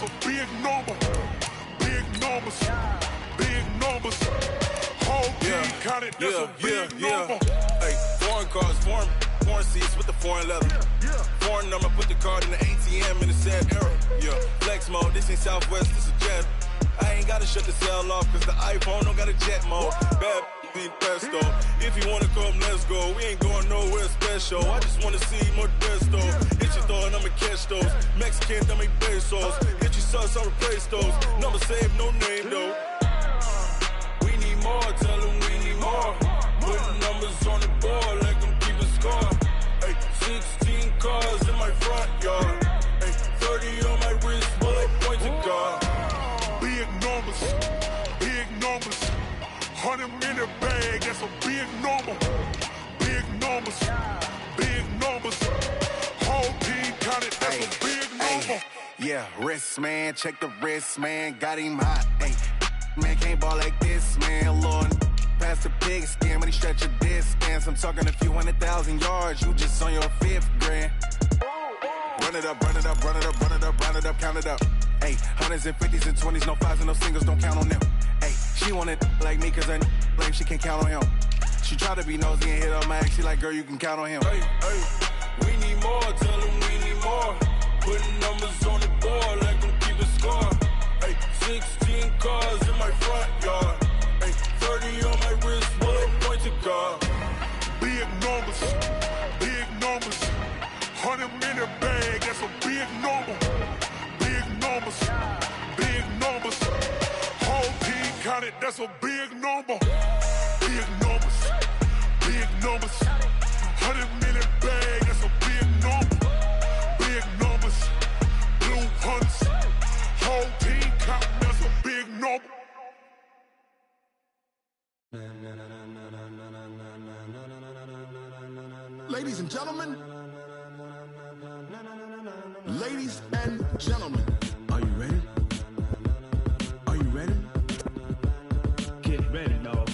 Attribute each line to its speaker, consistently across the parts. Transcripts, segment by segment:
Speaker 1: a big number. Big numbers. Big numbers. Whole team counted, that's a big number.
Speaker 2: Hey, foreign cars, foreign seats with the foreign leather. Foreign number, put the card in the ATM in the sad era. Flex mode, this ain't Southwest, this is Jet. I ain't gotta shut the cell off, cause the iPhone don't got a jet mode. Bad beat pesto. If you wanna come, let's go. We ain't going nowhere special. I just wanna see more Modesto. Hit your thought, I'ma catch those. Mexican, dummy pesos. Hit your sauce, I'll replace those. Number save, no name though. We need more, tell them we need more. Putting numbers on the board, let them keep a score. Hey, 16 cars in my front yard. Hey, 30 on my wrist, bullet point to God.
Speaker 1: Big numbers, big numbers. 100 in the bag, that's a big number. Big numbers, big numbers. Whole team counted, that's a big number.
Speaker 3: Yeah, wrist man, check the wrist man, got him hot. Ay, man can't ball like this, man. Lord, past the pig skin when he stretch a distance. I'm talking a few 100,000 yards, you just on your 5th grand. Run it up, run it up, run it up, run it up, run it up, count it up. Hey, 100s and 50s and 20s, no 5s and no singles, don't count on them. Hey, she wanted like me cause her like she can count on him. She tried to be nosy and hit her max, she like, girl, you can count on him.
Speaker 2: Hey, we need more, tell them we need more. Putting numbers on the board, let them keep a score. Hey, 16 cars in my front yard. Hey, 30 on my wrist, bullet point to God.
Speaker 1: Big numbers, big numbers. 100 in the bag, that's a big number. Big numbers, big numbers. Whole team counted, that's a big number. Big numbers, big numbers. 100 in the bag, that's a big number. Big numbers, blue hunts. Whole team counting, that's a big number.
Speaker 4: Ladies and gentlemen, ladies and gentlemen, are you ready? Are you ready?
Speaker 5: Get ready, dog.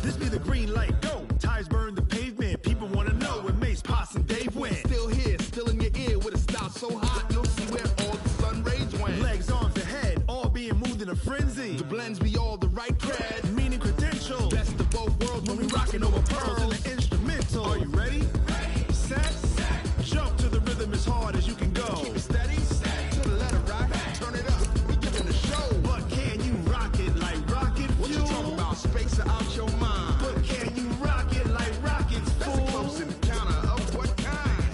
Speaker 4: This be the green light, go. Tires burn the pavement. People wanna know when Mace, Potts, and Dave went. Still here, still in your ear with a style so hot, you'll see where all the sun rays went. Legs, arms, and head, all being moved in a frenzy. The blends be all the right cred, meaning credentials. Best of both worlds when we rockin' over pearls in the instrumental. Are you ready? Set. Jump to the rhythm as hard as you can go. Keep it steady. To the letter rock. Turn it up. We giving the show. But can you rock it like rocket fuel? What you talking about? Space out your mind. But can you rock it like rockets, fool? That's a close encounter of what kind?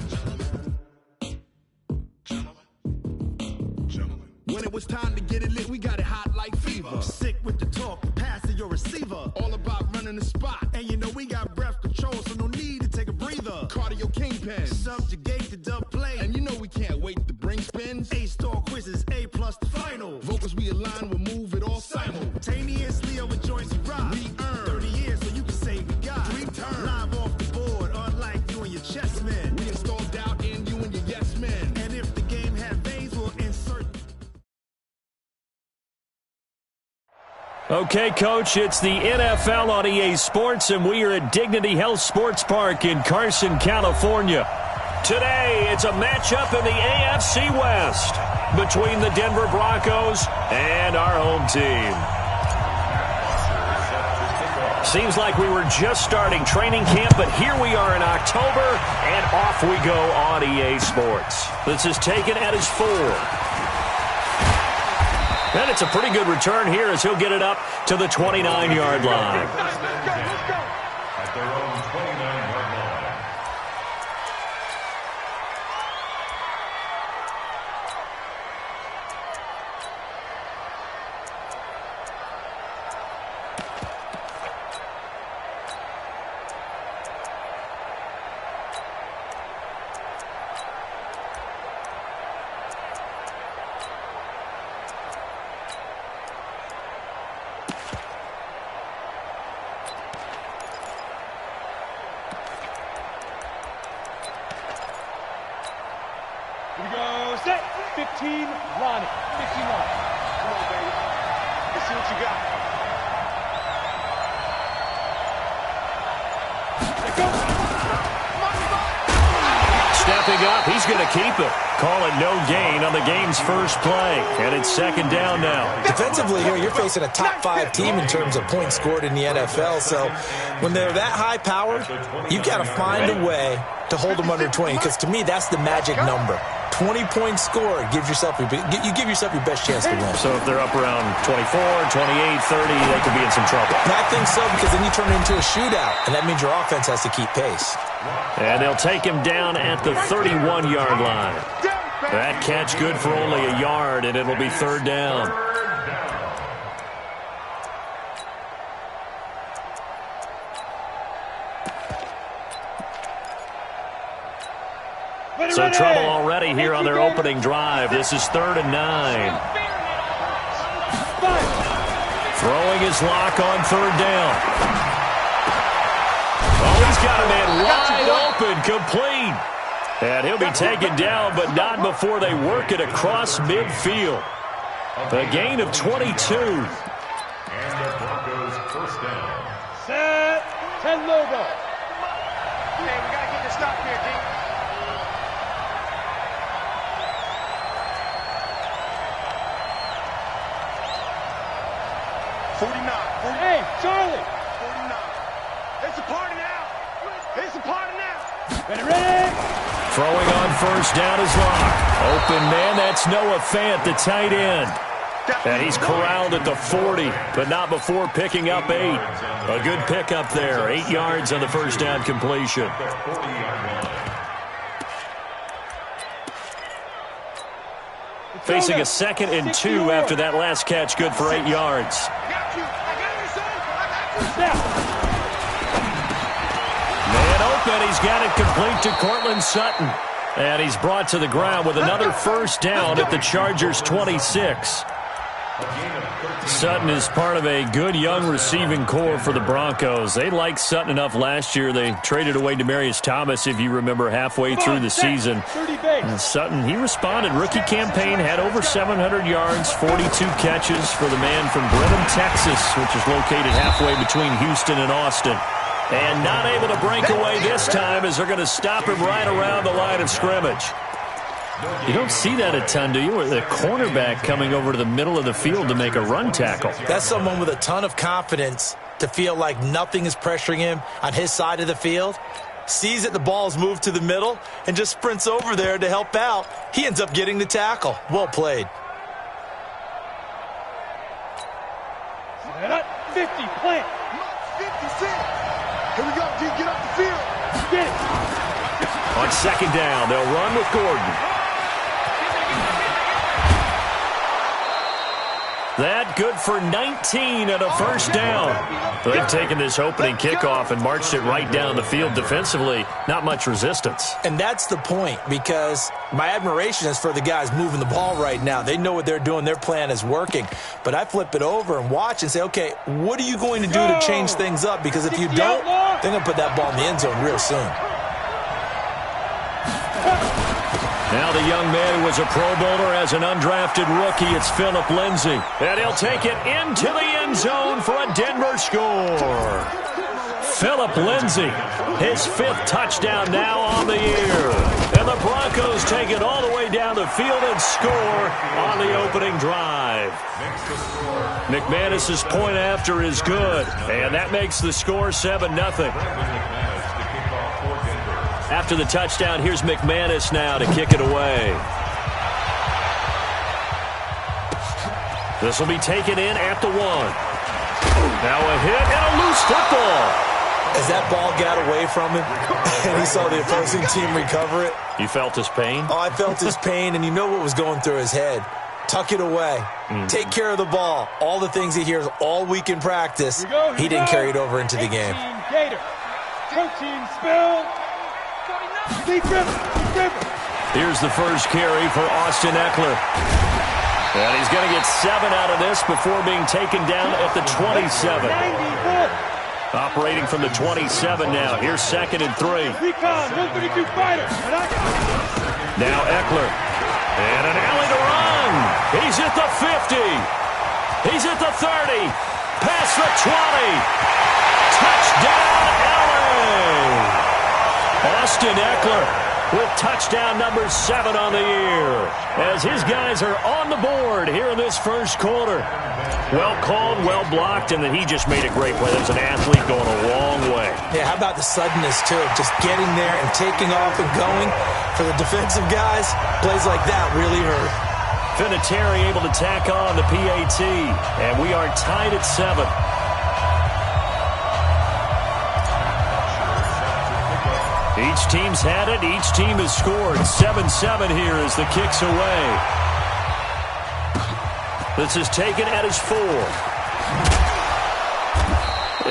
Speaker 4: Gentlemen. When it was time to get it lit, we got it hot like fever. Sick with the talk, pass to your receiver. All about running the spot. And you know we got breath control, so no need to take a breather. Cardio kingpin, subjugate the dub play. And you know we can't wait to bring spins. A-star quizzes, A+ the final. Vocals we align, we'll move it all simultaneously over joints we rock. We earn 30 years, so you can say we got 3 turns. Live off the board, unlike you and your chess men. We install doubt in you and your yes men. And if the game had veins, we'll insert.
Speaker 6: Okay, Coach, it's the NFL on EA Sports, and we are at Dignity Health Sports Park in Carson, California. Today, it's a matchup in the AFC West between the Denver Broncos and our home team. Seems like we were just starting training camp, but here we are in October, and off we go on EA Sports. This is taken at his 4. And it's a pretty good return here as he'll get it up to the 29-yard line.
Speaker 7: At their own 29-yard line.
Speaker 5: Set. 15, line it. 15 line. Come on, baby. Let's see what you got. Let go.
Speaker 6: Stepping up, he's going to keep it. Call it no gain on the game's first play. And it's second down now.
Speaker 8: Defensively here, you're facing a top 5 team in terms of points scored in the NFL. So when they're that high powered, you've got to find a way to hold them under 20. Because to me, that's the magic number. 20 points scored gives yourself you give yourself your best chance to win.
Speaker 6: So if they're up around 24, 28, 30, they could be in some trouble.
Speaker 8: And I think so, because then you turn it into a shootout, and that means your offense has to keep pace.
Speaker 6: And they'll take him down at the 31-yard line. That catch good for only a yard, and it'll be third down. So trouble already here on their opening drive. This is 3rd and 9. Throwing his lock on 3rd down. Oh, he's got a man wide open, complete. And he'll be taken down, but not before they work it across midfield. A gain of 22.
Speaker 7: And the Broncos first down.
Speaker 5: Set. 10 logo.
Speaker 9: Hey, we got to get this stop here, D.
Speaker 5: Hey, Charlie!
Speaker 9: 49. It's a party now. It's a party now.
Speaker 5: Ready?
Speaker 6: Throwing on first down is Locke. Open man, that's Noah Fant, the tight end. And he's corralled at the 40, but not before picking up 8. A good pickup there, 8 yards on the first down completion. Facing a 2nd and 2 after that last catch, good for 8 yards. Man open, he's got it complete to Cortland Sutton. And he's brought to the ground with another first down at the Chargers' 26. Sutton is part of a good young receiving core for the Broncos. They liked Sutton enough last year. They traded away Demaryius Thomas, if you remember, halfway through the season. And Sutton, he responded. Rookie campaign, had over 700 yards, 42 catches for the man from Brenham, Texas, which is located halfway between Houston and Austin. And not able to break away this time as they're going to stop him right around the line of scrimmage. You don't see that a ton, do you? With the cornerback coming over to the middle of the field to make a run tackle.
Speaker 8: That's someone with a ton of confidence to feel like nothing is pressuring him on his side of the field. Sees that the ball's moved to the middle and just sprints over there to help out. He ends up getting the tackle. Well played.
Speaker 5: 50, plant.
Speaker 9: 56. Here we go, D. Get up the field.
Speaker 5: Get it.
Speaker 6: On second down, they'll run with Gordon. That good for 19 and a first down. They've taken this opening kickoff and marched it right down the field defensively. Not much resistance.
Speaker 8: And that's the point, because my admiration is for the guys moving the ball right now. They know what they're doing. Their plan is working. But I flip it over and watch and say, okay, what are you going to do to change things up? Because if you don't, they're going to put that ball in the end zone real soon.
Speaker 6: Now the young man who was a Pro Bowler as an undrafted rookie, it's Phillip Lindsay. And he'll take it into the end zone for a Denver score. Phillip Lindsay, his 5th touchdown now on the year. And the Broncos take it all the way down the field and score on the opening drive. McManus's point after is good, and that makes the score 7-0. After the touchdown, here's McManus now to kick it away. This will be taken in at the 1. Now a hit and a loose football.
Speaker 8: As that ball got away from him and he saw the opposing team recover it.
Speaker 6: You felt his pain?
Speaker 8: Oh, I felt his pain, and you know what was going through his head. Tuck it away. Take care of the ball. All the things he hears all week in practice, he didn't carry it over into the game.
Speaker 5: Gator. Protein spill.
Speaker 6: Here's the first carry for Austin Eckler. And he's going to get 7 out of this before being taken down at the 27. Operating from the 27 now. Here's 2nd and 3.
Speaker 5: Recon, 132 fighter.
Speaker 6: Now Eckler. And an alley to run. He's at the 50. He's at the 30. Past the 20. Touchdown, LA. Austin Eckler with touchdown number 7 on the year, as his guys are on the board here in this first quarter. Well called, well blocked, and then he just made a great play. There's an athlete going a long way.
Speaker 8: Yeah, how about the suddenness, too, of just getting there and taking off and going. For the defensive guys, plays like that really hurt.
Speaker 6: Vinatieri able to tack on the PAT, and we are tied at 7. Each team's had it. Each team has scored. 7-7 here as the kick's away. This is taken at his 4.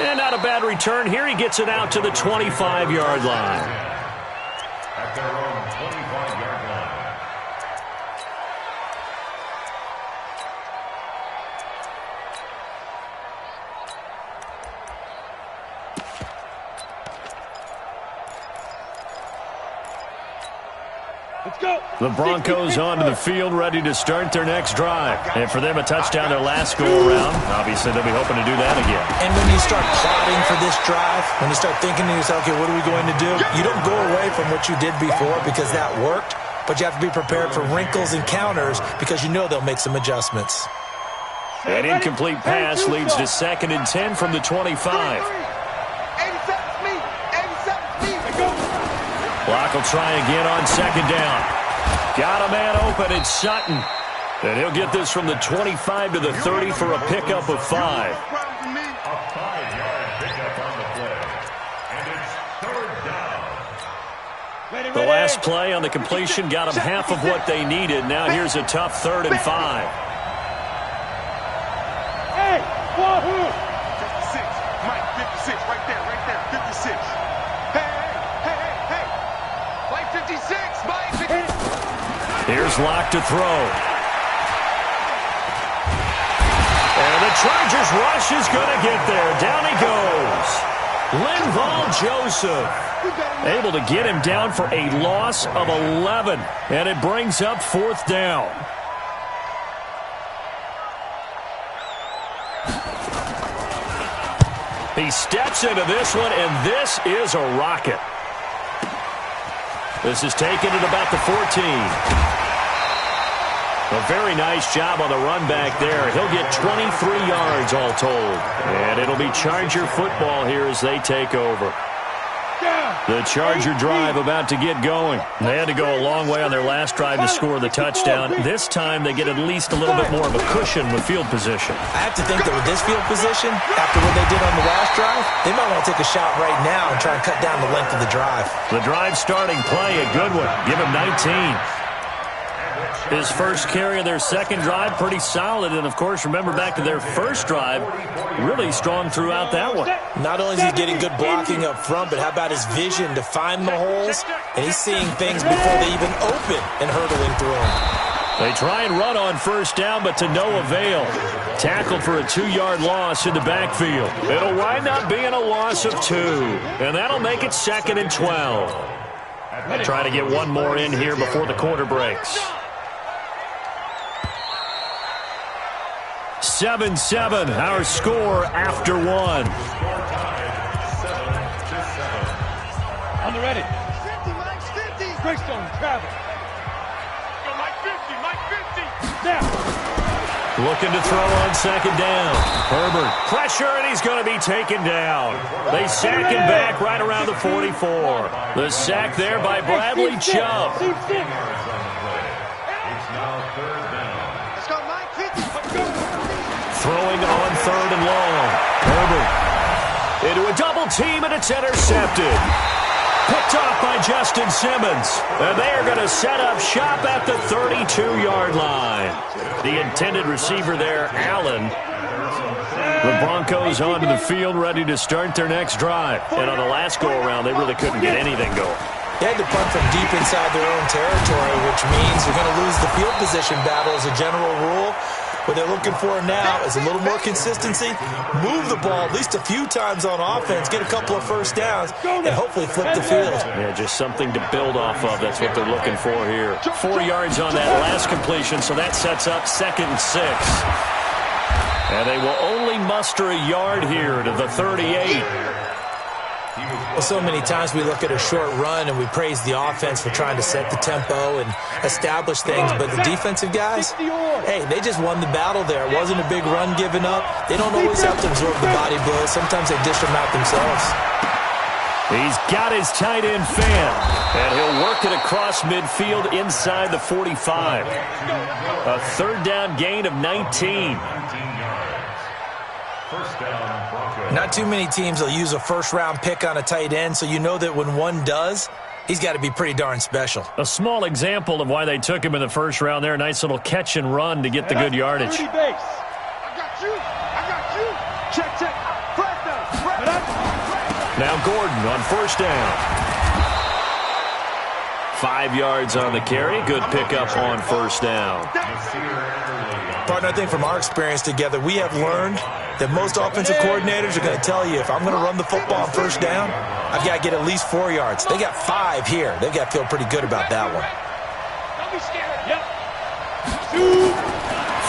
Speaker 6: And not a bad return here. He gets it out to the 25-yard line.
Speaker 7: At their own 25-yard line.
Speaker 5: Let's go.
Speaker 6: The Broncos onto the field, ready to start their next drive. And for them, a touchdown their last go-around. Obviously, they'll be hoping to do that again.
Speaker 8: And when you start plotting for this drive, when you start thinking to yourself, okay, what are we going to do? You don't go away from what you did before because that worked, but you have to be prepared for wrinkles and counters because you know they'll make some adjustments.
Speaker 6: An incomplete pass leads to 2nd and 10 from the 25. Block will try again on 2nd down. Got a man open, it's Sutton. And he'll get this from the 25 to the 30 for a pickup of 5.
Speaker 7: A 5-yard pickup on the play. And it's 3rd down.
Speaker 6: The last play on the completion got them half of what they needed. Now here's a tough 3rd and 5.
Speaker 5: Hey, Wahoo!
Speaker 9: 56, Mike, 56, right there, 56. Hey, Mike 56, Mike 56.
Speaker 6: Here's Locke to throw. And the Chargers rush is going to get there. Down he goes. Linval Joseph able to get him down for a loss of 11. And it brings up 4th down. He steps into this one, and this is a rocket. This is taken at about the 14. A very nice job on the run back there. He'll get 23 yards all told. And it'll be Charger football here as they take over. The Charger drive about to get going. They had to go a long way on their last drive to score the touchdown. This time they get at least a little bit more of a cushion with field position.
Speaker 8: I have to think that with this field position, after what they did on the last drive, they might want to take a shot right now and try and cut down the length of the drive.
Speaker 6: The drive starting play, a good one. Give him 19. His first carry of their second drive, pretty solid. And, of course, remember back to their first drive, really strong throughout that one.
Speaker 8: Not only is he getting good blocking up front, but how about his vision to find the holes? And he's seeing things before they even open and hurdling through them.
Speaker 6: They try and run on 1st down, but to no avail. Tackled for a 2-yard loss in the backfield. It'll wind up being a loss of 2. And that'll make it 2nd and 12. Trying to get one more in here before the quarter breaks. 7-7, our score after 1.
Speaker 5: On the ready. 50, Mike, 50. Greystone, travel.
Speaker 9: Go, Mike 50, Mike 50.
Speaker 5: Down.
Speaker 6: Looking to throw on 2nd down. Herbert, pressure, and he's going to be taken down. They sack him back right around the 44. The sack there by Bradley Chubb.
Speaker 7: It's now 3rd down.
Speaker 9: Let's go, Mike 50. Let's go.
Speaker 6: Throwing on 3rd and long. Herbert into a double team, and it's intercepted. Picked off by Justin Simmons. And they are going to set up shop at the 32-yard line. The intended receiver there, Allen. The Broncos onto the field, ready to start their next drive. And on the last go-around, they really couldn't get anything going.
Speaker 8: They had to punt from deep inside their own territory, which means you're going to lose the field position battle as a general rule. What they're looking for now is a little more consistency, move the ball at least a few times on offense, get a couple of first downs, and hopefully flip the field.
Speaker 6: Yeah, just something to build off of. That's what they're looking for here. 4 yards on that last completion, so that sets up 2nd and 6. And they will only muster a yard here to the 38.
Speaker 8: Well, so many times we look at a short run and we praise the offense for trying to set the tempo and establish things, but the defensive guys, hey, they just won the battle there. It wasn't a big run given up. They don't always have to absorb the body blows. Sometimes they dish them out themselves.
Speaker 6: He's got his tight end Fan, and he'll work it across midfield inside the 45. A 3rd down gain of 19.
Speaker 8: Not too many teams will use a first-round pick on a tight end, so you know that when one does, he's got to be pretty darn special.
Speaker 6: A small example of why they took him in the 1st round there. Nice little catch and run to get the good yardage.
Speaker 9: I got you. Check. Flag down.
Speaker 6: Now Gordon on 1st down. 5 yards on the carry. Good pickup on 1st down.
Speaker 8: Partner, I think from our experience together, we have learned that most offensive coordinators are going to tell you, if I'm going to run the football on 1st down, I've got to get at least 4 yards. They got 5 here. They've got to feel pretty good about that one.
Speaker 9: Don't be scared. Yep.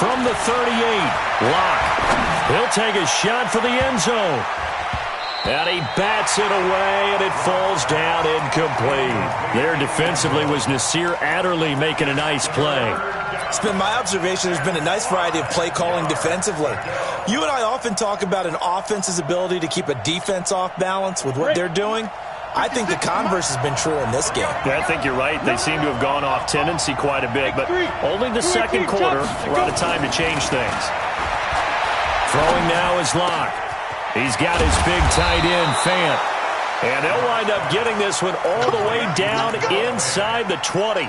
Speaker 6: From the 38, Locke. He'll take a shot for the end zone. And he bats it away, and it falls down incomplete. There defensively was Nasir Adderley making a nice play.
Speaker 8: It's been my observation there's been a nice variety of play calling defensively. You and I often talk about an offense's ability to keep a defense off balance with what they're doing. I think the converse has been true in this game.
Speaker 6: Yeah, I think you're right. They seem to have gone off tendency quite a bit, but only the 2nd quarter. We're out of time to change things. Throwing now is Locke. He's got his big tight end, Fant. And they'll wind up getting this one all the way down inside the 20.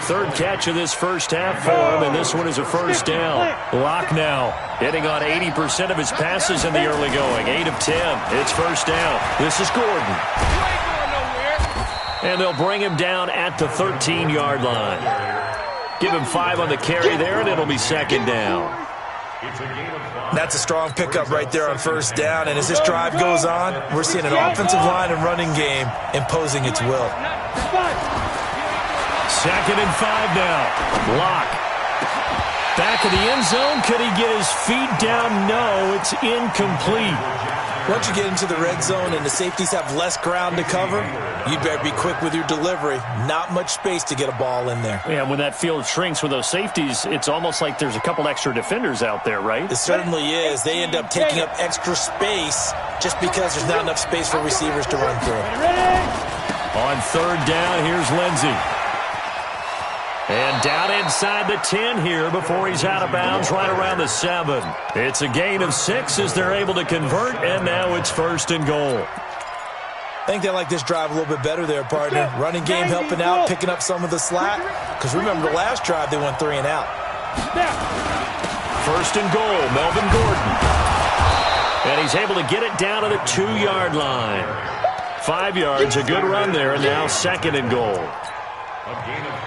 Speaker 6: 3rd catch of this 1st half for him, and this one is a 1st down. Locke now hitting on 80% of his passes in the early going. 8 of 10. It's 1st down. This is Gordon. And they'll bring him down at the 13-yard line. Give him 5 on the carry there, and it'll be 2nd down.
Speaker 8: That's a strong pickup right there on 1st down, and as this drive goes on, we're seeing an offensive line and running game imposing its will.
Speaker 6: 2nd and 5 now. Locke. Back of the end zone. Could he get his feet down? No, it's incomplete.
Speaker 8: Once you get into the red zone and the safeties have less ground to cover, you'd better be quick with your delivery. Not much space to get a ball in there.
Speaker 6: Yeah, when that field shrinks with those safeties, it's almost like there's a couple extra defenders out there, right?
Speaker 8: It certainly is. They end up taking up extra space just because there's not enough space for receivers to run through.
Speaker 6: On 3rd down, here's Lindsey. And down inside the 10 here before he's out of bounds right around the 7. It's a gain of 6 as they're able to convert, and now it's 1st and goal.
Speaker 8: I think they like this drive a little bit better there, partner. Running game helping out, picking up some of the slack. Because remember, the last drive they went 3 and out.
Speaker 6: 1st and goal, Melvin Gordon. And he's able to get it down to the 2-yard line. 5 yards, a good run there, and now 2nd and goal.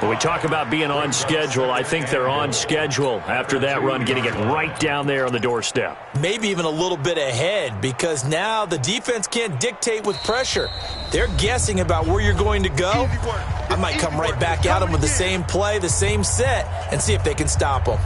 Speaker 6: When we talk about being on schedule, I think they're on schedule after that run, getting it right down there on the doorstep.
Speaker 8: Maybe even a little bit ahead, because now the defense can't dictate with pressure. They're guessing about where you're going to go. I might come right back at them with the same play, the same set, and see if they can stop them.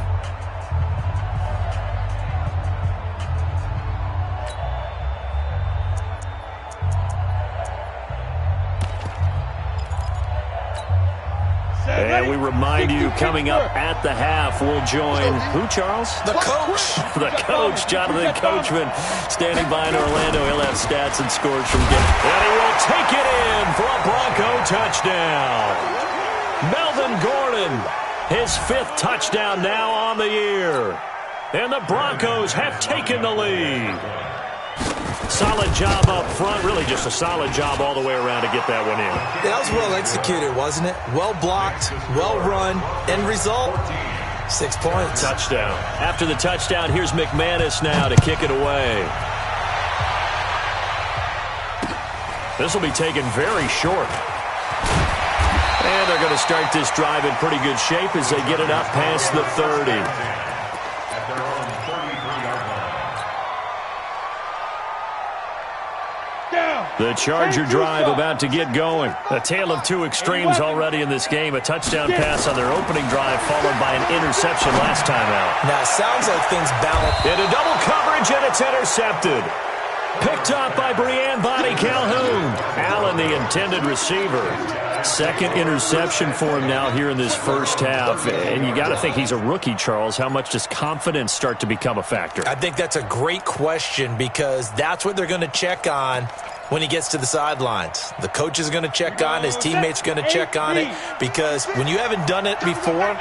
Speaker 6: And we remind you, coming up at the half, we'll join, who, Charles?
Speaker 8: The coach.
Speaker 6: The coach, Jonathan Coachman, standing by in Orlando. He'll have stats and scores from game. And he will take it in for a Bronco touchdown. Melvin Gordon, his 5th touchdown now on the year. And the Broncos have taken the lead. Solid job up front. Really just a solid job all the way around to get that one in.
Speaker 8: That was well executed, wasn't it? Well blocked, well run. End result, 6 points.
Speaker 6: Touchdown. After the touchdown, here's McManus now to kick it away. This will be taken very short. And they're going to start this drive in pretty good shape as they get it up past the 30. The Charger drive about to get going. A tale of two extremes already in this game. A touchdown pass on their opening drive followed by an interception last time out.
Speaker 8: Now, it sounds like things balance.
Speaker 6: Into double coverage, and it's intercepted. Picked up by Breanne Bonnie Calhoun. Allen, the intended receiver. Second interception for him now here in this first half. And you got to think he's a rookie, Charles. How much does confidence start to become a factor?
Speaker 8: I think that's a great question because that's what they're going to check on when he gets to the sidelines. The coach is going to check on, his teammates are going to check on it, because when you haven't done it before,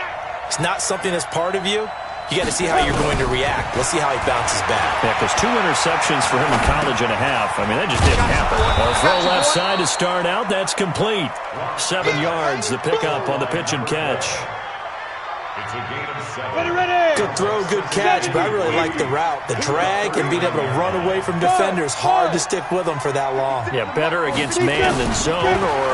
Speaker 8: it's not something that's part of you. You got to see how you're going to react. Let's see how he bounces back.
Speaker 6: Yeah, because 2 interceptions for him in college and a half. I mean, that just didn't happen. A throw left side to start out. That's complete. 7 yards, the pickup on the pitch and catch.
Speaker 7: It's a gain of 7.
Speaker 8: Good throw, good catch, but I really like the route. The drag and being able to run away from defenders, hard to stick with them for that long.
Speaker 6: Yeah, better against man than zone, or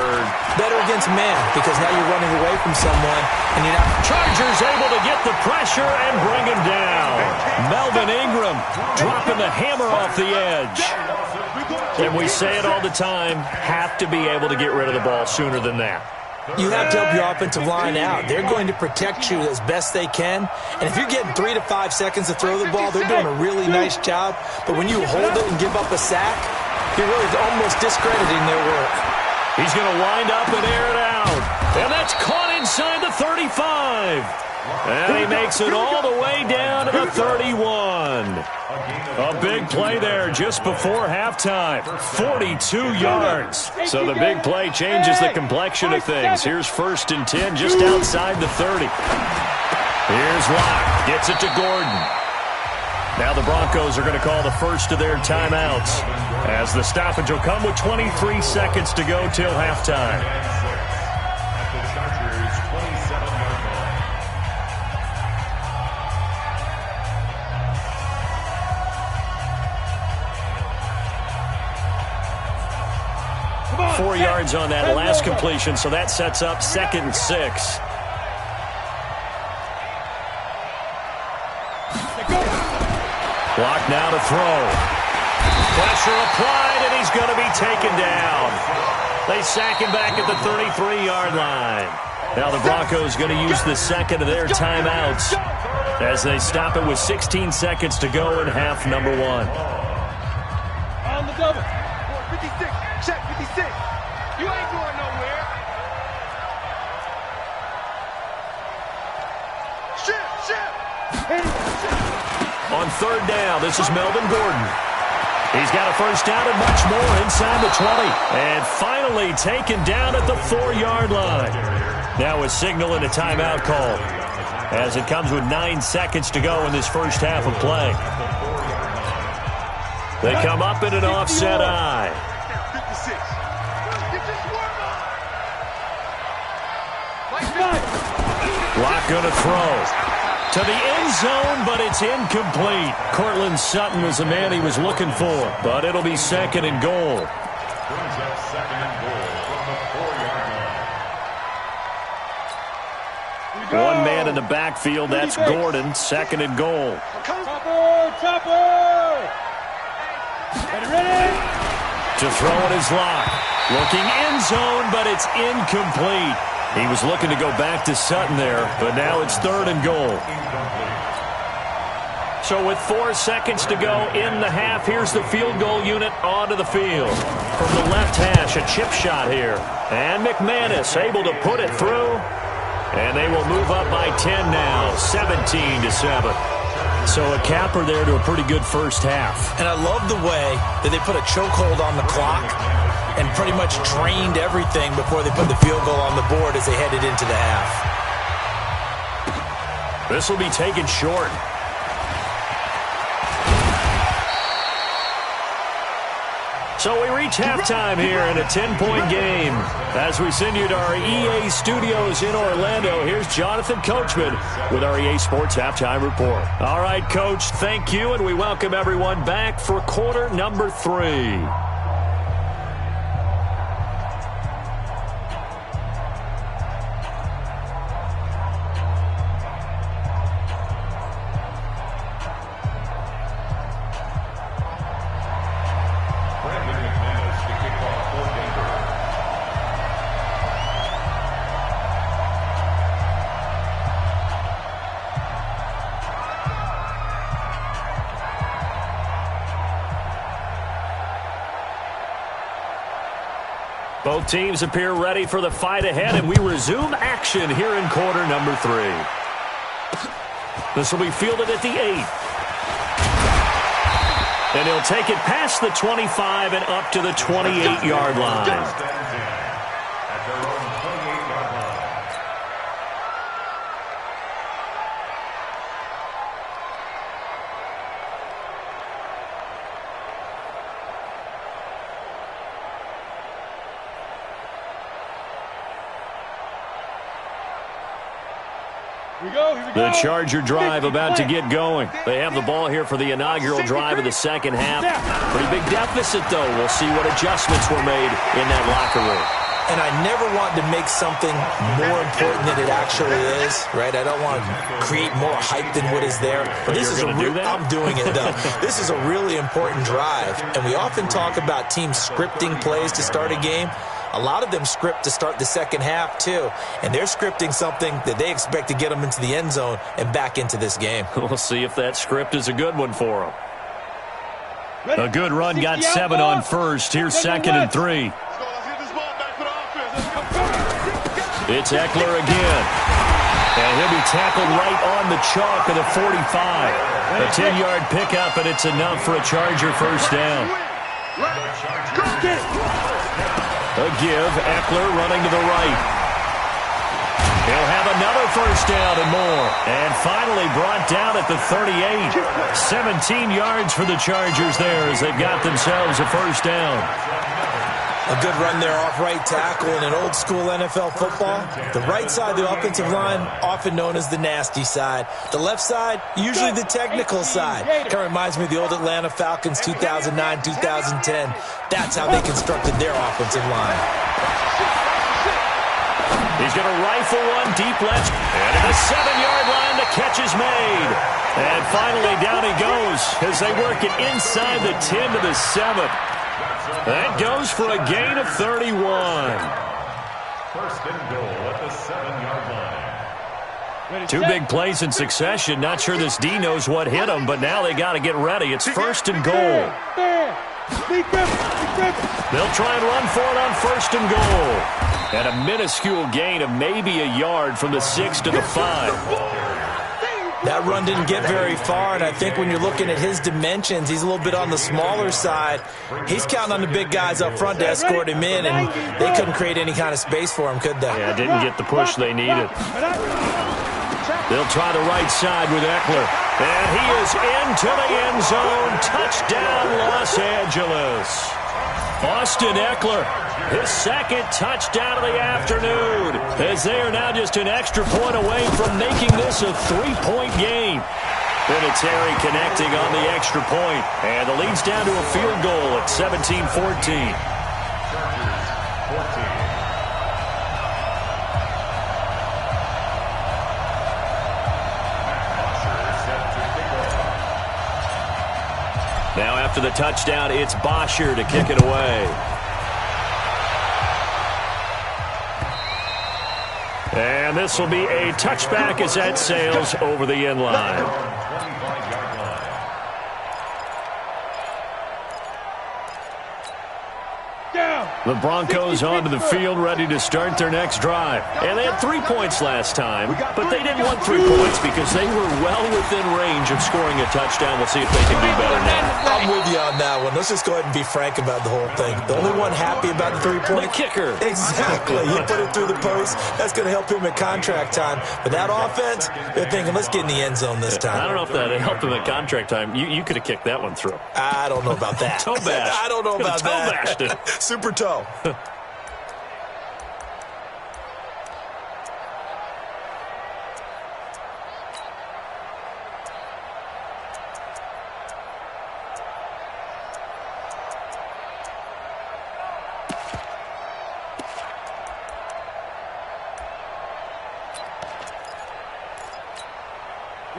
Speaker 8: better against man, because now you're running away from someone and you're not.
Speaker 6: Chargers able to get the pressure and bring him down. Melvin Ingram dropping the hammer off the edge. And we say it all the time, have to be able to get rid of the ball sooner than that.
Speaker 8: You have to help your offensive line out. They're going to protect you as best they can. And if you're getting 3 to 5 seconds to throw the ball, they're doing a really nice job. But when you hold it and give up a sack, you're really almost discrediting their work.
Speaker 6: He's going to wind up and air it out. And that's caught inside the 35. And he makes it all the way down to the 31. A big play there just before halftime. 42 yards. So the big play changes the complexion of things. Here's 1st and 10 just outside the 30. Here's Locke. Gets it to Gordon. Now the Broncos are going to call the first of their timeouts, as the stoppage will come with 23 seconds to go till halftime. Four yards on that last completion, so that sets up 2nd and 6. Clock now to throw. Pressure applied, and he's going to be taken down. They sack him back at the 33-yard line. Now the Broncos going to use the second of their timeouts as they stop it with 16 seconds to go in half number 1.
Speaker 9: On the double. 56. Check 56. You ain't going nowhere.
Speaker 6: On 3rd down, this is Melvin Gordon. He's got a first down and much more inside the 20. And finally taken down at the 4-yard line. Now a signal and a timeout call, as it comes with 9 seconds to go in this first half of play. They come up in an offset eye. Locke going to throw to the end zone, but it's incomplete. Cortland Sutton was the man he was looking for, but it'll be 2nd and goal.
Speaker 7: Brings up 2nd and goal from the 4-yard line.
Speaker 6: One man in the backfield, that's Gordon. 2nd and goal.
Speaker 9: Chopper! Ready?
Speaker 6: To throw it is Locke. Looking end zone, but it's incomplete. He was looking to go back to Sutton there, but now it's 3rd and goal. So with 4 seconds to go in the half, here's the field goal unit onto the field. From the left hash, a chip shot here. And McManus able to put it through. And they will move up by 10 now, 17-7. So a capper there to a pretty good first half.
Speaker 8: And I love the way that they put a chokehold on the clock and pretty much trained everything before they put the field goal on the board as they headed into the half.
Speaker 6: This will be taken short. So we reach halftime here in a 10-point game. As we send you to our EA studios in Orlando, here's Jonathan Coachman with our EA Sports Halftime Report. All right, Coach, thank you, and we welcome everyone back for quarter number 3. Both teams appear ready for the fight ahead, and we resume action here in quarter number 3. This will be fielded at the 8. And he'll take it past the 25 and up to the 28-yard line. The Charger drive about to get going. They have the ball here for the inaugural drive of the second half. Pretty big deficit, though. We'll see what adjustments were made in that locker room.
Speaker 8: And I never want to make something more important than it actually is, right? I don't want to create more hype than what is there. But this is I'm doing it, though. This is a really important drive. And we often talk about teams scripting plays to start a game. A lot of them script to start the second half, too. And they're scripting something that they expect to get them into the end zone and back into this game.
Speaker 6: We'll see if that script is a good one for them. A good run got 7 on first. Here's 2nd and 3. It's Eckler again. And he'll be tackled right on the chalk of the 45. A 10-yard pickup, and it's enough for a Charger first down. A give, Eckler running to the right. He'll have another first down and more. And finally brought down at the 38. 17 yards for the Chargers there as they've got themselves a first down.
Speaker 8: A good run there off right tackle in an old-school NFL football. The right side of the offensive line, often known as the nasty side. The left side, usually the technical side. Kind of reminds me of the old Atlanta Falcons 2009, 2010. That's how they constructed their offensive line.
Speaker 6: He's going to rifle one deep left. And at the 7-yard line, the catch is made. And finally down he goes as they work it inside the 10 to the 7. That goes for a gain of 31.
Speaker 7: First and goal at the 7-yard line.
Speaker 6: Two big plays in succession. Not sure this D knows what hit him, but now they got to get ready. It's first and goal. They'll try and run for it on first and goal. And a minuscule gain of maybe a yard from the 6 to the 5.
Speaker 8: That run didn't get very far, and I think when you're looking at his dimensions, he's a little bit on the smaller side. He's counting on the big guys up front to escort him in, and they couldn't create any kind of space for him, could they?
Speaker 6: Yeah, didn't get the push they needed. They'll try the right side with Eckler. And he is into the end zone. Touchdown, Los Angeles. Austin Eckler, his second touchdown of the afternoon, as they are now just an extra point away from making this a 3-point game. Vinatieri connecting on the extra point, and the lead's down to a field goal at 17-14. Now after the touchdown, it's Bosher to kick it away. And this will be a touchback as that sails over the end line. The Broncos onto the field, ready to start their next drive. And they had 3 points last time, but they didn't want 3 points because they were well within range of scoring a touchdown. We'll see if they can do better now.
Speaker 8: I'm with you on that one. Let's just go ahead and be frank about the whole thing. The only one happy about the 3-point.
Speaker 6: The kicker.
Speaker 8: Exactly. He put it through the post. That's going to help him at contract time. But that offense, they're thinking, let's get in the end zone this time.
Speaker 6: I don't know if that helped him at contract time. You could have kicked that one through.
Speaker 8: I don't know about that.
Speaker 6: Toe bash.
Speaker 8: I don't know about
Speaker 6: toe
Speaker 8: that.
Speaker 6: Bashed it.
Speaker 8: Super toe.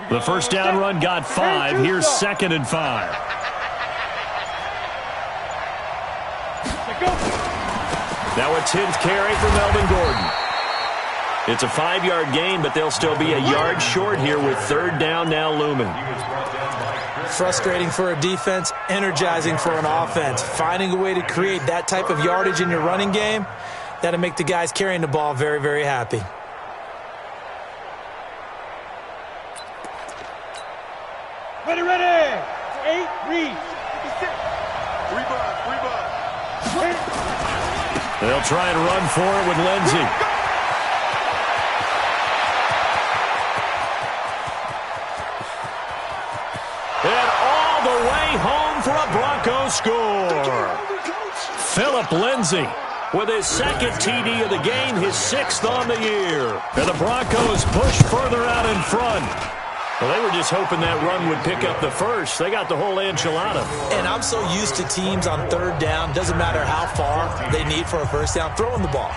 Speaker 6: The first down run got 5. Here's 2nd and 5. Now a 10th carry for Melvin Gordon. It's a 5-yard gain, but they'll still be a yard short here with 3rd down now looming.
Speaker 8: Frustrating for a defense, energizing for an offense. Finding a way to create that type of yardage in your running game, that'll make the guys carrying the ball very, very happy.
Speaker 9: Ready, ready. 8, read. 56. Rebound.
Speaker 6: They'll try and run for it with Lindsey. And all the way home for a Broncos score. Phillip Lindsey with his second TD of the game, his 6th on the year. And the Broncos push further out in front. Well, they were just hoping that run would pick up the first. They got the whole enchilada.
Speaker 8: And I'm so used to teams on 3rd down, doesn't matter how far they need for a first down, throwing the ball.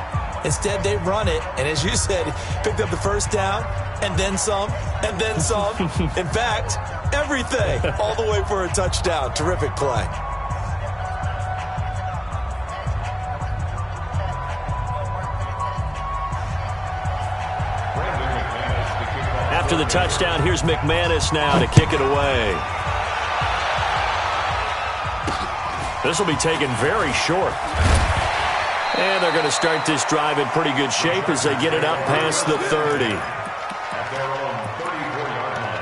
Speaker 8: Instead, they run it, and as you said, picked up the first down, and then some, and then some. In fact, everything, all the way for a touchdown. Terrific play.
Speaker 6: After the touchdown, here's McManus now to kick it away. This will be taken very short. And they're going to start this drive in pretty good shape as they get it up past the 30.
Speaker 7: At their own 34-yard line.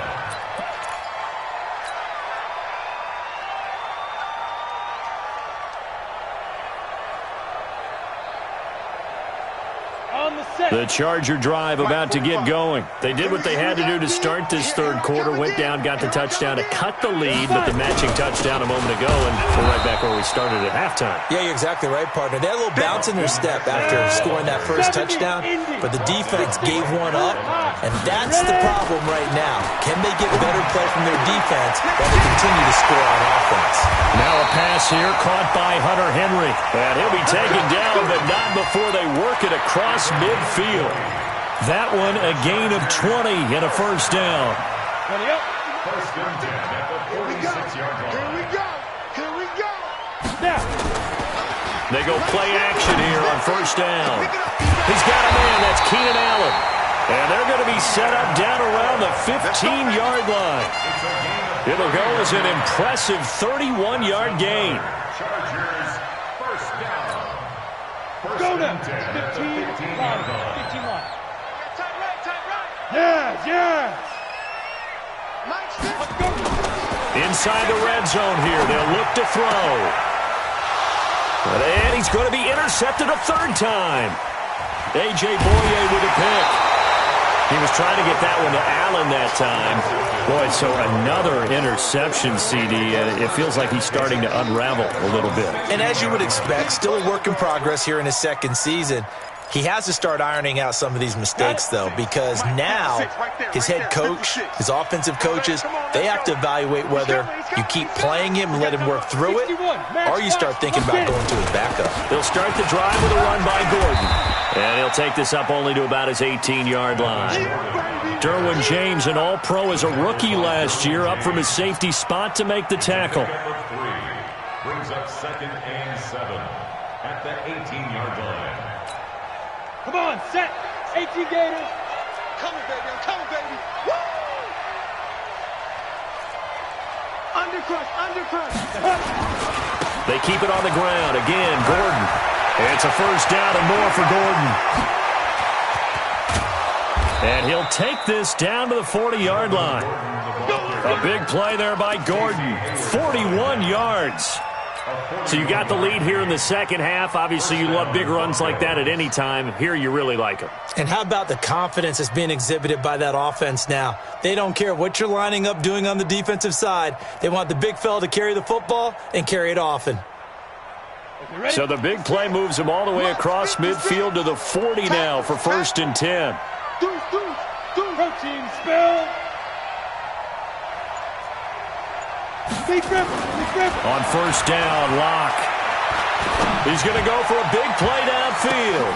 Speaker 9: On the set.
Speaker 6: The Charger drive about to get going. They did what they had to do to start this 3rd quarter. Went down, got the touchdown to cut the lead, but the matching touchdown a moment ago, and we're right back where we started at halftime.
Speaker 8: Yeah, you're exactly right, partner. They had a little bounce in their step after scoring that first touchdown, but the defense gave one up, and that's the problem right now. Can they get better play from their defense while they continue to score on offense?
Speaker 6: Now a pass here caught by Hunter Henry. And he'll be taken down, but not before they work it across midfield. That one a gain of 20 and a first down.
Speaker 9: 20 up.
Speaker 7: First and 10 at the 46-yard line.
Speaker 9: Here we go. Here we go. Now.
Speaker 6: They go play action here on first down. He's got a man. That's Keenan Allen. And they're going to be set up down around the 15-yard line. It'll go as an impressive 31-yard gain.
Speaker 7: Chargers first down. First
Speaker 9: Go
Speaker 7: and
Speaker 9: now.
Speaker 7: 10 at the 15-yard line.
Speaker 9: 15 line. Tight right, tight right. Yes, yes. Let's go.
Speaker 6: Inside the red zone here. They'll look to throw. And he's going to be intercepted a 3rd time. A.J. Boye with a pick. He was trying to get that one to Allen that time. Boy, so another interception, CD. It feels like he's starting to unravel a little bit.
Speaker 8: And as you would expect, still a work in progress here in his 2nd season. He has to start ironing out some of these mistakes, though, because now his head coach, his offensive coaches, they have to evaluate whether you keep playing him and let him work through it, or you start thinking about going to his backup.
Speaker 6: They'll start the drive with a run by Gordon. And he'll take this up only to about his 18-yard line. Derwin James, an all-pro as a rookie last year, up from his safety spot to make the tackle.
Speaker 7: Number 3 brings up 2nd and 7 at the 18-yard line.
Speaker 9: Come on, set. 18 Gators. Coming, baby. I'm coming, baby. Woo! Undercrush, undercrush.
Speaker 6: They keep it on the ground. Again, Gordon. It's a first down and more for Gordon. And he'll take this down to the 40-yard line. A big play there by Gordon. 41 yards. So you got the lead here in the second half. Obviously, you love big runs like that at any time. Here, you really like them.
Speaker 8: And how about the confidence that's being exhibited by that offense now? They don't care what you're lining up doing on the defensive side. They want the big fella to carry the football and carry it often.
Speaker 6: So the big play moves him all the way across midfield to the 40 now for 1st and 10.
Speaker 9: Protein spill.
Speaker 6: On first down, Locke. He's going to go for a big play downfield.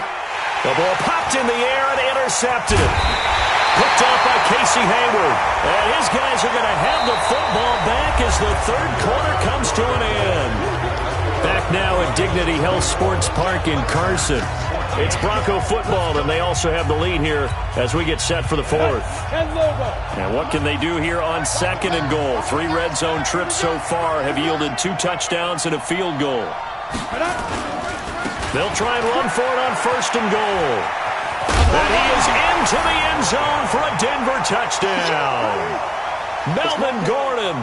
Speaker 6: The ball popped in the air and intercepted. Picked off by Casey Hayward. And his guys are going to have the football back as the 3rd quarter comes to an end. Back now at Dignity Health Sports Park in Carson. It's Bronco football, and they also have the lead here as we get set for the fourth. And what can they do here on second and goal? 3 red zone trips so far have yielded 2 touchdowns and a field goal. They'll try and run for it on first and goal. And he is into the end zone for a Denver touchdown. Melvin Gordon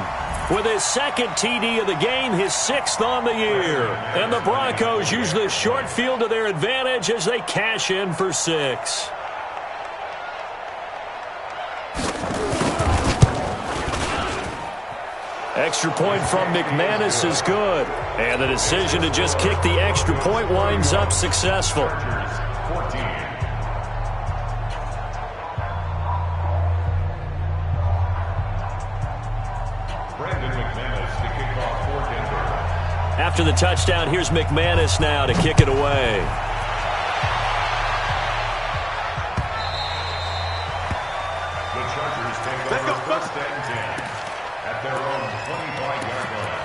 Speaker 6: with his second TD of the game, his 6th on the year. And the Broncos use the short field to their advantage as they cash in for 6. Extra point from McManus is good. And the decision to just kick the extra point winds up successful. After the touchdown, here's McManus now to kick it away.
Speaker 7: The Chargers take over first and 10 at their own 25-yard line.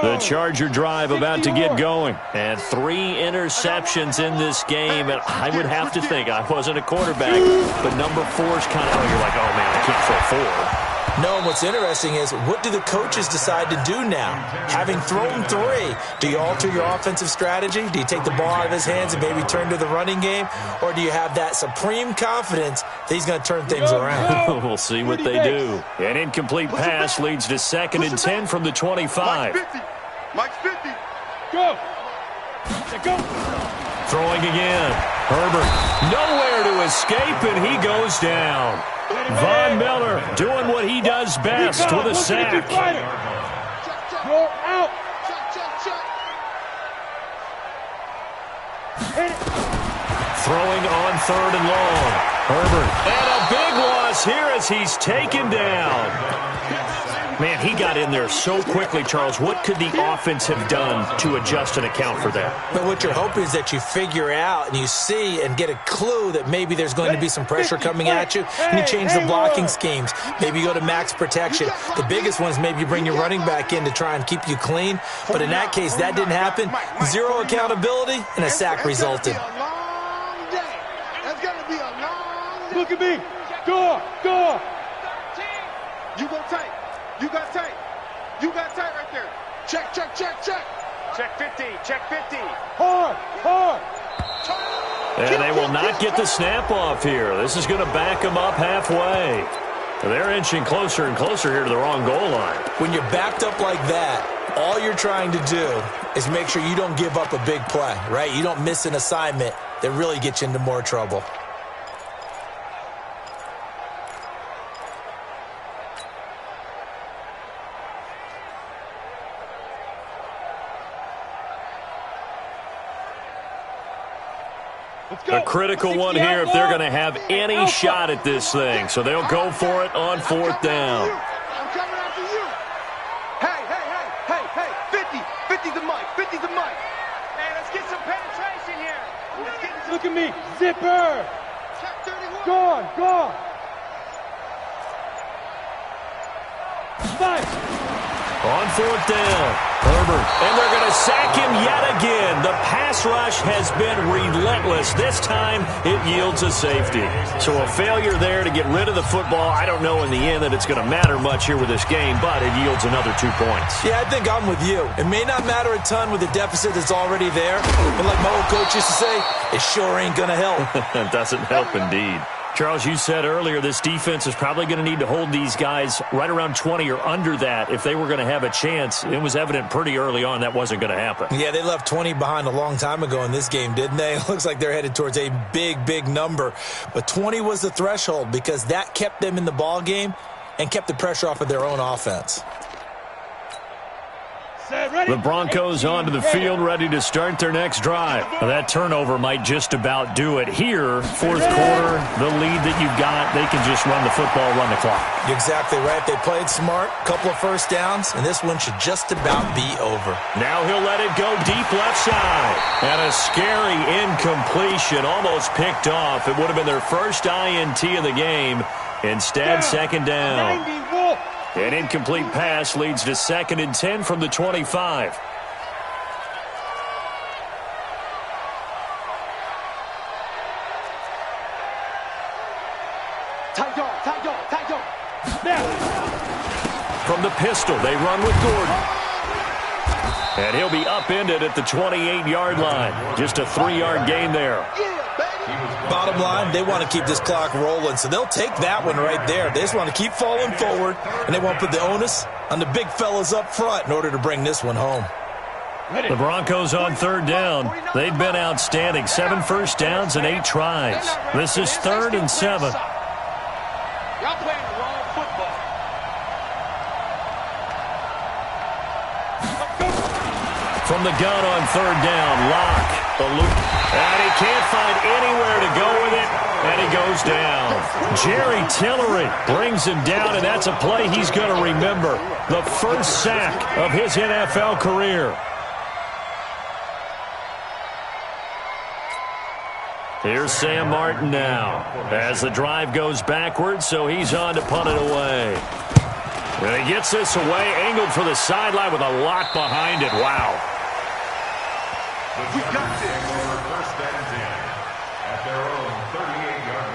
Speaker 6: The Charger drive about to get going. And 3 interceptions in this game. And I would have to think, I wasn't a quarterback, but number 4's kind of, you're like, oh, man, I can't throw 4.
Speaker 8: No, and what's interesting is, what do the coaches decide to do now? Having thrown 3, do you alter your offensive strategy? Do you take the ball out of his hands and maybe turn to the running game? Or do you have that supreme confidence that he's going to turn things around?
Speaker 6: We'll see what they do. An incomplete pass leads to 2nd and 10 from the 25.
Speaker 9: Mike's 50. Go. Go.
Speaker 6: Throwing again. Herbert nowhere to escape, and he goes down. Von Miller doing what he does best with a sack.
Speaker 9: Go out.
Speaker 6: Throwing on 3rd and long. Herbert. And a big loss here as he's taken down. Man, he got in there so quickly, Charles. What could the offense have done to adjust and account for that?
Speaker 8: But what you're hoping is that you figure out and you see and get a clue that maybe there's going to be some pressure coming at you, and you change the blocking schemes. Maybe you go to max protection. The biggest one is maybe you bring your running back in to try and keep you clean. But in that case, that didn't happen. 0 accountability, and a sack resulted.
Speaker 9: Look at me. Go. You go tight. You got tight. You got tight right there. Check. Check 50. Check 50. Hard.
Speaker 6: And they will not get the snap off here. This is going to back them up halfway. They're inching closer and closer here to the wrong goal line.
Speaker 8: When you're backed up like that, all you're trying to do is make sure you don't give up a big play, right? You don't miss an assignment that really gets you into more trouble.
Speaker 6: A critical one here if they're going to have any shot at this thing. So they'll go for it on 4th down.
Speaker 9: I'm coming after you. Hey. 50's the mic. 50's the mic. Hey, let's get some penetration here. Look at me. Zipper. Gone. Nice.
Speaker 6: On 4th down, Herbert. And they're going to sack him yet again. The pass rush has been relentless. This time, it yields a safety. So a failure there to get rid of the football. I don't know in the end that it's going to matter much here with this game, but it yields another 2 points.
Speaker 8: Yeah, I think I'm with you. It may not matter a ton with the deficit that's already there, but like my old coach used to say, it sure ain't going to help.
Speaker 6: It doesn't help indeed. Charles, you said earlier this defense is probably going to need to hold these guys right around 20 or under that if they were going to have a chance. It was evident pretty early on that wasn't going to happen.
Speaker 8: Yeah, they left 20 behind a long time ago in this game, didn't they? It looks like they're headed towards a big number. But 20 was the threshold because that kept them in the ball game and kept the pressure off of their own offense.
Speaker 9: Set,
Speaker 6: The Broncos onto the field, ready to start their next drive. Now, that turnover might just about do it here. Fourth quarter, the lead that you've got, they can just run the football, run the clock.
Speaker 8: You're exactly right. They played smart, couple of first downs, and this one should just about be over.
Speaker 6: Now he'll let it go deep left side. And a scary incompletion, almost picked off. It would have been their first INT of the game. Instead, second down. An incomplete pass leads to 2nd and 10 from the 25. From the pistol, they run with Gordon. And he'll be upended at the 28-yard line. Just a 3-yard gain there.
Speaker 8: Bottom line, they want to keep this clock rolling, so they'll take that one right there. They just want to keep falling forward, and they want to put the onus on the big fellas up front in order to bring this one home.
Speaker 6: The Broncos on third down. They've been outstanding. 7 first downs and 8 tries. This is 3rd and 7.
Speaker 9: Y'all playing the wrong football.
Speaker 6: From the gun on third down, Locke. The loop. And he can't find anywhere to go with it, and he goes down. Jerry Tillery brings him down, and that's a play he's going to remember. The first sack of his NFL career. Here's Sam Martin now as the drive goes backwards, so he's on to punt it away. And he gets this away, angled for the sideline with a lock behind it. Wow.
Speaker 7: We got this. First and 10 at their own 38-yard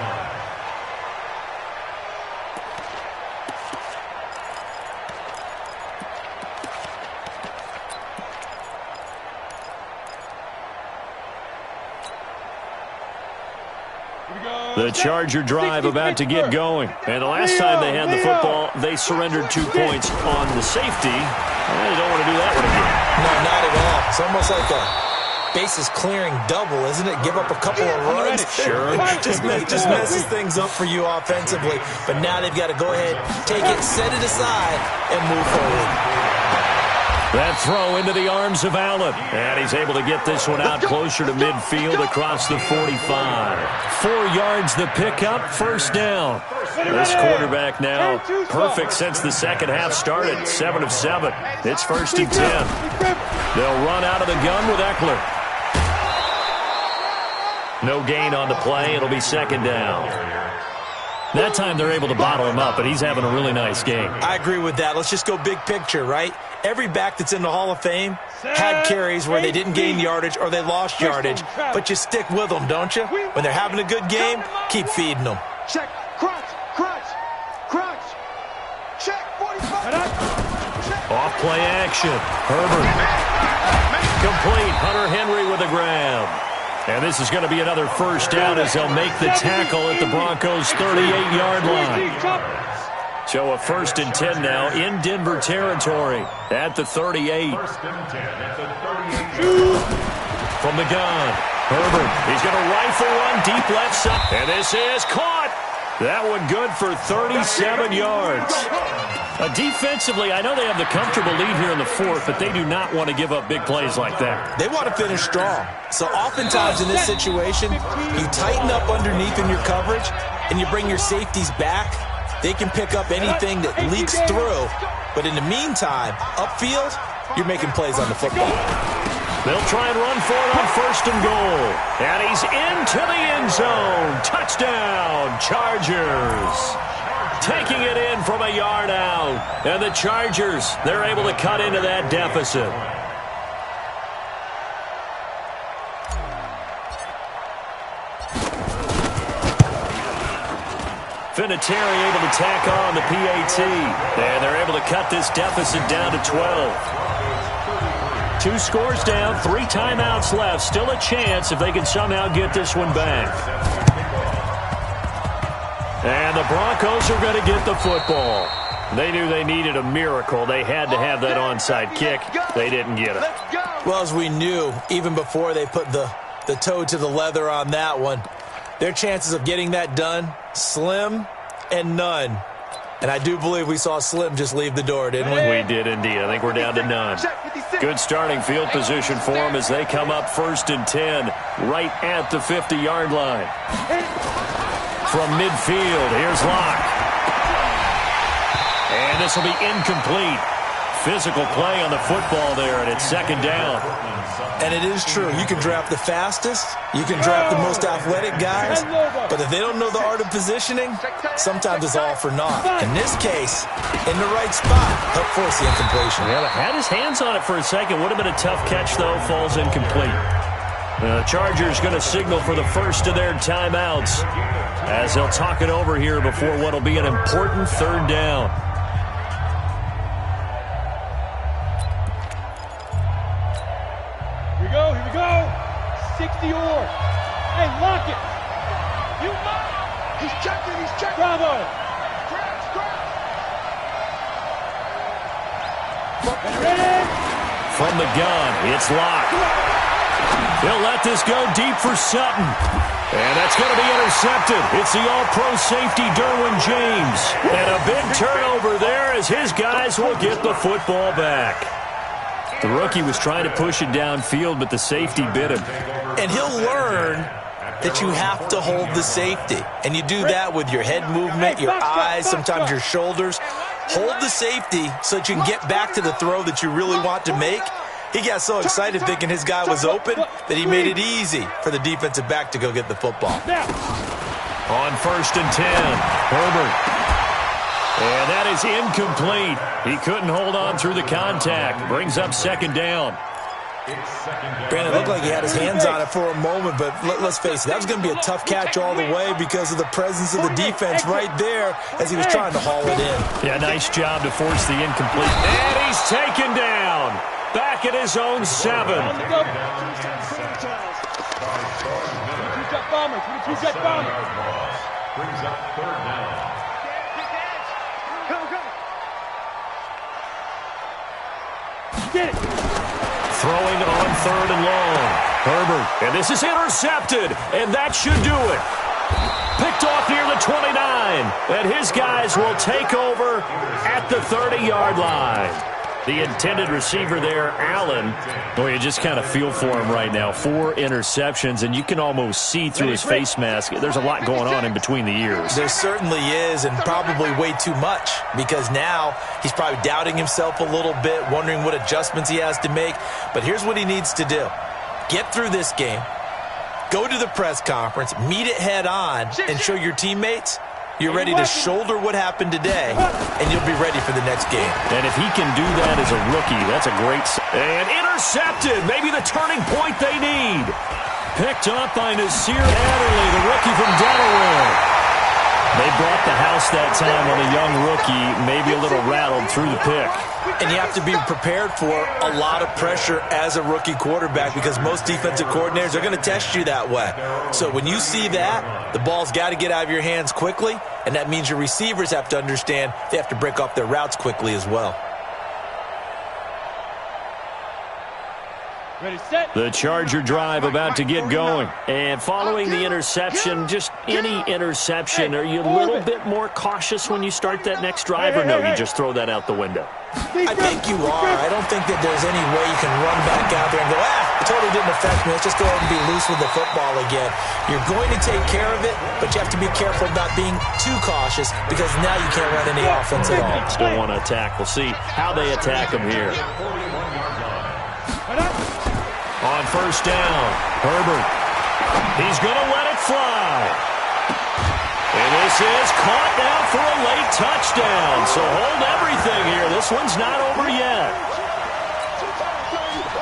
Speaker 7: line.
Speaker 6: The Charger drive about to get going. And the last time they had the football, they surrendered 2 points on the safety. They don't want to do that one again.
Speaker 8: No, not at all. It's almost like a bases clearing double, isn't it? Give up a couple of runs.
Speaker 6: Sure.
Speaker 8: just messes things up for you offensively. But now they've got to go ahead, take it, set it aside, and move forward.
Speaker 6: That throw into the arms of Allen. And he's able to get this one out closer to midfield across the 45. 4 yards the pickup, first down. This quarterback now perfect since the second half started. 7 of 7. It's 1st and 10. They'll run out of the gun with Eckler. No gain on the play. It'll be 2nd down. That time they're able to bottle him up, but he's having a really nice game.
Speaker 8: I agree with that. Let's just go big picture, right? Every back that's in the Hall of Fame had carries where they didn't gain yardage or they lost yardage, but you stick with them, don't you? When they're having a good game, keep feeding them.
Speaker 9: Check, crunch, crunch, crunch. Check, 45.
Speaker 6: Off play action. Herbert. Complete. Hunter Henry with a grab. And this is going to be another first down as they'll make the tackle at the Broncos' 38-yard line. So a 1st and 10 now in Denver territory at the 38.
Speaker 7: 1st and 10 at the 38.
Speaker 6: From the gun, Herbert. He's going to rifle one deep left side. And this is caught. That one good for 37 yards. Defensively, I know they have the comfortable lead here in the 4th, but they do not want to give up big plays like that.
Speaker 8: They want to finish strong. So oftentimes in this situation, you tighten up underneath in your coverage, and you bring your safeties back. They can pick up anything that leaks through. But in the meantime, upfield, you're making plays on the football.
Speaker 6: They'll try and run for it on 1st and goal. And he's into the end zone. Touchdown, Chargers. Taking it in from a yard out. And the Chargers, they're able to cut into that deficit. Vinatieri able to tack on the PAT. And they're able to cut this deficit down to 12. 2 scores down, 3 timeouts left. Still a chance if they can somehow get this one back. And the Broncos are going to get the football. They knew they needed a miracle. They had to have that onside kick. They didn't get it.
Speaker 8: Well, as we knew, even before they put the toe to the leather on that one, their chances of getting that done, slim and none. And I do believe we saw Slim just leave the door, didn't we?
Speaker 6: We did indeed. I think we're down to none. Good starting field position for them as they come up 1st and 10 right at the 50-yard line. From midfield, here's Locke. And this will be incomplete. Physical play on the football there, and it's 2nd down.
Speaker 8: And it is true. You can draft the fastest. You can draft the most athletic guys. But if they don't know the art of positioning, sometimes it's all for naught. In this case, in the right spot, help force the incompletion.
Speaker 6: Yeah, had his hands on it for a second. Would have been a tough catch, though. Falls incomplete. The Chargers going to signal for the first of their timeouts as they'll talk it over here before what will be an important 3rd down.
Speaker 5: Here we go. 60 or. Hey, lock it. You might.
Speaker 9: He's checking.
Speaker 5: Bravo. Ready?
Speaker 6: From the gun, it's Locke. He'll let this go deep for Sutton. And that's going to be intercepted. It's the all-pro safety, Derwin James. And a big turnover there as his guys will get the football back. The rookie was trying to push it downfield, but the safety bit him.
Speaker 8: And he'll learn that you have to hold the safety. And you do that with your head movement, your eyes, sometimes your shoulders. Hold the safety so that you can get back to the throw that you really want to make. He got so excited thinking his guy was open that he made it easy for the defensive back to go get the football.
Speaker 6: On 1st and 10, Herbert. And that is incomplete. He couldn't hold on through the contact. Brings up 2nd down.
Speaker 8: Brandon, it looked like he had his hands on it for a moment, but let's face it, that was going to be a tough catch all the way because of the presence of the defense right there as he was trying to haul it in.
Speaker 6: Yeah, nice job to force the incomplete. And he's taken down. Back at his own 7.
Speaker 7: Brings up 3rd down.
Speaker 5: Get it.
Speaker 6: Throwing on 3rd and long. Herbert. And this is intercepted. And that should do it. Picked off near the 29. And his guys will take over at the 30-yard line. The intended receiver there, Allen. Boy, you just kind of feel for him right now. 4 interceptions, and you can almost see through his face mask. There's a lot going on in between the ears.
Speaker 8: There certainly is, and probably way too much, because now he's probably doubting himself a little bit, wondering what adjustments he has to make. But here's what he needs to do. Get through this game, go to the press conference, meet it head on, and show your teammates you're ready to shoulder what happened today, and you'll be ready for the next game.
Speaker 6: And if he can do that as a rookie, that's a great... And intercepted! Maybe the turning point they need. Picked up by Nasir Adderley, the rookie from Delaware. They brought the house that time on a young rookie, maybe a little rattled through the pick.
Speaker 8: And you have to be prepared for a lot of pressure as a rookie quarterback because most defensive coordinators are going to test you that way. So when you see that, the ball's got to get out of your hands quickly, and that means your receivers have to understand they have to break off their routes quickly as well.
Speaker 5: Ready, set.
Speaker 6: The Charger drive about to get going. And following the interception, just any interception, are you a little bit more cautious when you start that next drive, or no, you just throw that out the window?
Speaker 8: I think you are. I don't think that there's any way you can run back out there and go, it totally didn't affect me. Let's just go ahead and be loose with the football again. You're going to take care of it, but you have to be careful about being too cautious because now you can't run any offense at all.
Speaker 6: Still want to attack. We'll see how they attack him here. On 1st down, Herbert. He's going to let it fly. And this is caught now for a late touchdown. So hold everything here. This one's not over yet.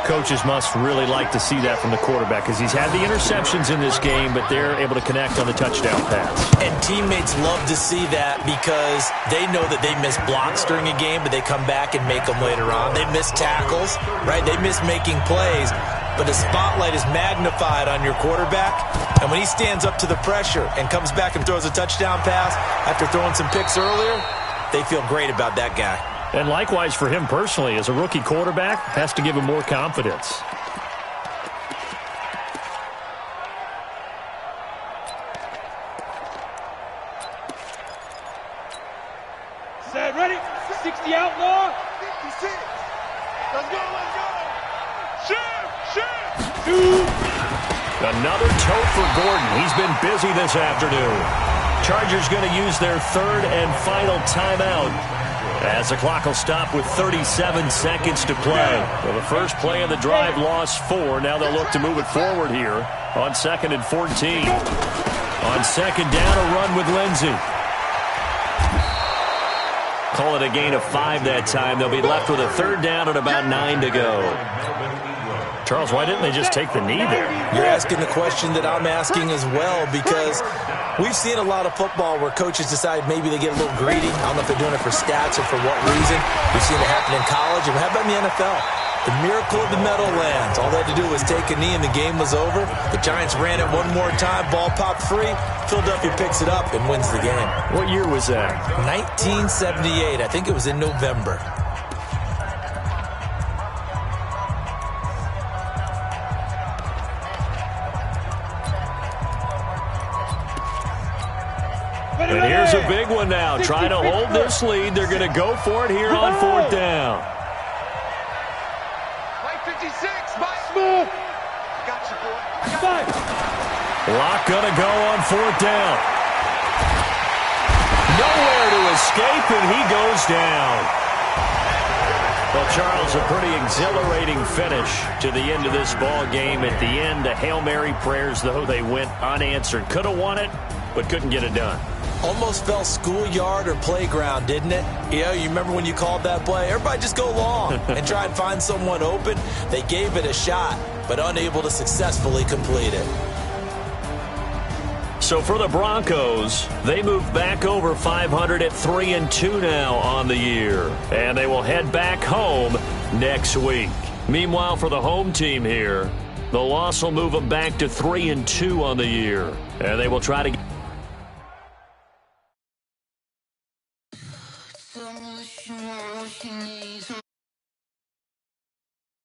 Speaker 6: Coaches must really like to see that from the quarterback because he's had the interceptions in this game, but they're able to connect on the touchdown pass.
Speaker 8: And teammates love to see that because they know that they miss blocks during a game, but they come back and make them later on. They miss tackles, right? They miss making plays. But the spotlight is magnified on your quarterback, and when he stands up to the pressure and comes back and throws a touchdown pass after throwing some picks earlier, they feel great about that guy.
Speaker 6: And likewise for him personally, as a rookie quarterback, has to give him more confidence.
Speaker 5: Set, ready, 60 outlaw.
Speaker 9: 56. Let's go, let's go.
Speaker 6: Another toe for Gordon. He's been busy this afternoon. Chargers going to use their third and final timeout as the clock will stop with 37 seconds to play. Well, the first play of the drive lost 4. Now they'll look to move it forward here on 2nd and 14. On second down, a run with Lindsey. Call it a gain of 5 that time. They'll be left with a third down and about 9 to go. Charles, why didn't they just take the knee there?
Speaker 8: You're asking the question that I'm asking as well, because we've seen a lot of football where coaches decide maybe they get a little greedy. I don't know if they're doing it for stats or for what reason. We've seen it happen in college. And how about in the NFL? The miracle of the Meadowlands. All they had to do was take a knee and the game was over. The Giants ran it one more time. Ball popped free. Philadelphia picks it up and wins the game.
Speaker 6: What year was that?
Speaker 8: 1978. I think it was in November.
Speaker 6: And here's a big one now. Trying to hold this lead. They're going to go for it here on 4th down.
Speaker 9: Mike 56, Mike. Smooth. Got you, boy.
Speaker 6: Lock going to go on 4th down. Nowhere to escape, and he goes down. Well, Charles, a pretty exhilarating finish to the end of this ball game. At the end, the Hail Mary prayers, though, they went unanswered. Could have won it, but couldn't get it done.
Speaker 8: Almost felt schoolyard or playground, didn't it? You remember when you called that play? Everybody just go long and try and find someone open. They gave it a shot, but unable to successfully complete it.
Speaker 6: So for the Broncos, they move back over 500 at 3-2 now on the year. And they will head back home next week. Meanwhile, for the home team here, the loss will move them back to 3-2 on the year. And they will try to get